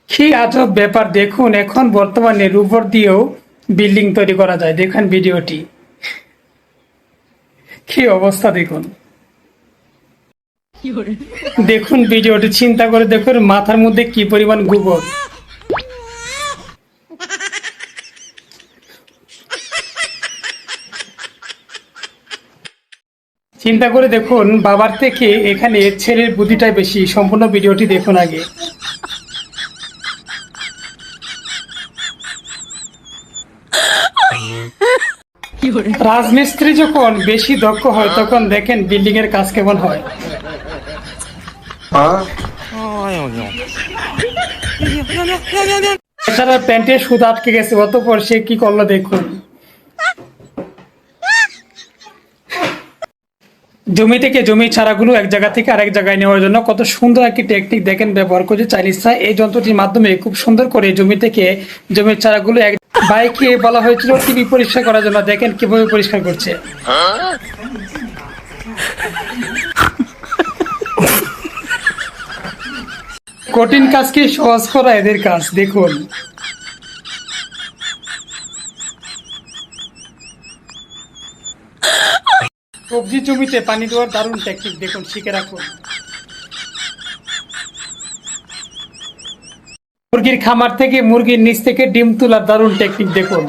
কি আজব ব্যাপার দেখুন, এখন বর্তমানে রুবর দিয়েও বিল্ডিং তৈরি করা যায়। দেখুন ভিডিওটি, কি অবস্থা দেখুন। দেখুন ভিডিওটি, চিন্তা করে দেখুন মাথার মধ্যে কি পরিমাণ গোবর। চিন্তা করে দেখুন, বাবার থেকে এখানে ছেলের বুদ্ধিটাই বেশি। সম্পূর্ণ ভিডিওটি দেখুন আগে। রাজমিস্ত্রি যখন বেশি দক্ষ হয় তখন দেখেন বিল্ডিং এর কাজ কেমন হয়। এছাড়া প্যান্টে সুতা আটকে গেছে, অতঃপর সে কি করলো দেখুন। জমি থেকে জমির চারাগুলো এক জায়গা থেকে আরেক জায়গায় নেওয়ার জন্য কত সুন্দর একটি টেকনিক দেখেন ব্যবহার করছে চাইনিজরা। এই যন্ত্রটির মাধ্যমে খুব সুন্দর করে জমি থেকে জমির চারাগুলো এক বাইকে বলা হয়েছিল টিভি পরিষ্কার করার জন্য। দেখেন কিভাবে পরিষ্কার করছে। কঠিন কাজকে সহজ করা এদের কাজ দেখুন। সবজি জমিতে পানি দেওয়ার দারুণ টেকনিক দেখুন, শিখে রাখুন। মুরগির খামার থেকে মুরগির নিচ থেকে ডিম তোলার দারুণ টেকনিক দেখুন।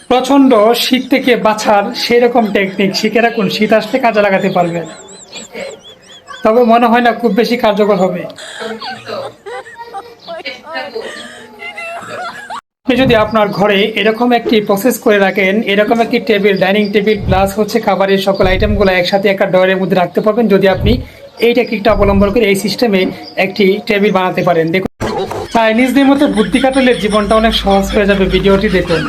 প্রচন্ড শীত থেকে বাঁচার সেই রকম টেকনিক শিখে রাখুন, শীত আসলে কাজে লাগাতে পারবেন। তবে মনে হয় না খুব বেশি কার্যকর হবে। আপনি যদি আপনার ঘরে এরকম একটি প্রসেস করে রাখেন, এরকম একটি টেবিল, ডাইনিং টেবিল প্লাস হচ্ছে খাবারের সকল আইটেমগুলো একসাথে একটা ড্রয়ারের মধ্যে রাখতে পারবেন, যদি আপনি এই টেকনিকটা অবলম্বন করে এই সিস্টেমে একটি টেবিল বানাতে পারেন। দেখুন, চাইনিজদের মতো বুদ্ধি কাটালে জীবনটা অনেক সহজ হয়ে যাবে। ভিডিওটি দেখুন।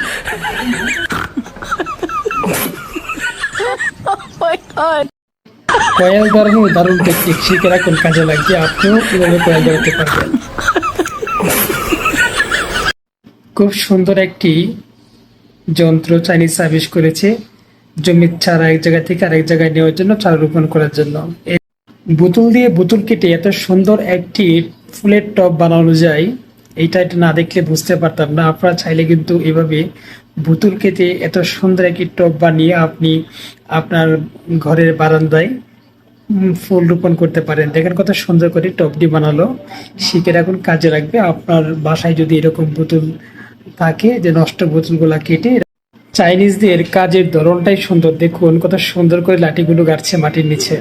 কয়েল ধরানো দারুণ টেকনিক শিখে রাখুন, কাজে লাগবে। আপনিও কিভাবে কয়েল ধরাতে পারবেন। খুব সুন্দর একটি যন্ত্র চাইনিজ আবিষ্কার করেছে জমির চারা এক জায়গা থেকে আরেক জায়গায় নেওয়ার জন্য, চারা রোপণ করার জন্য। বোতল দিয়ে বোতল কেটে এত সুন্দর একটি ফুলের টব বানানো যায়, এটা না দেখলে বুঝতে পারতাম না। আপনারা চাইলে কিন্তু এভাবে বোতল কেটে এত সুন্দর একটি টব বানিয়ে আপনি আপনার ঘরের বারান্দায় ফুল রোপণ করতে পারেন। দেখেন কত সুন্দর করে টবটি বানালো। শিখে রাখুন, কাজে লাগবে। আপনার বাসায় যদি এরকম বোতল থাকে, যে নষ্ট বোতলগুলা কেটে, চাইনিজদের কাজের ধরনটাই সুন্দর। দেখুন কত সুন্দর করে লাঠিগুলো গাড়ছে মাটির নিচে।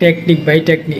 Technique by technique.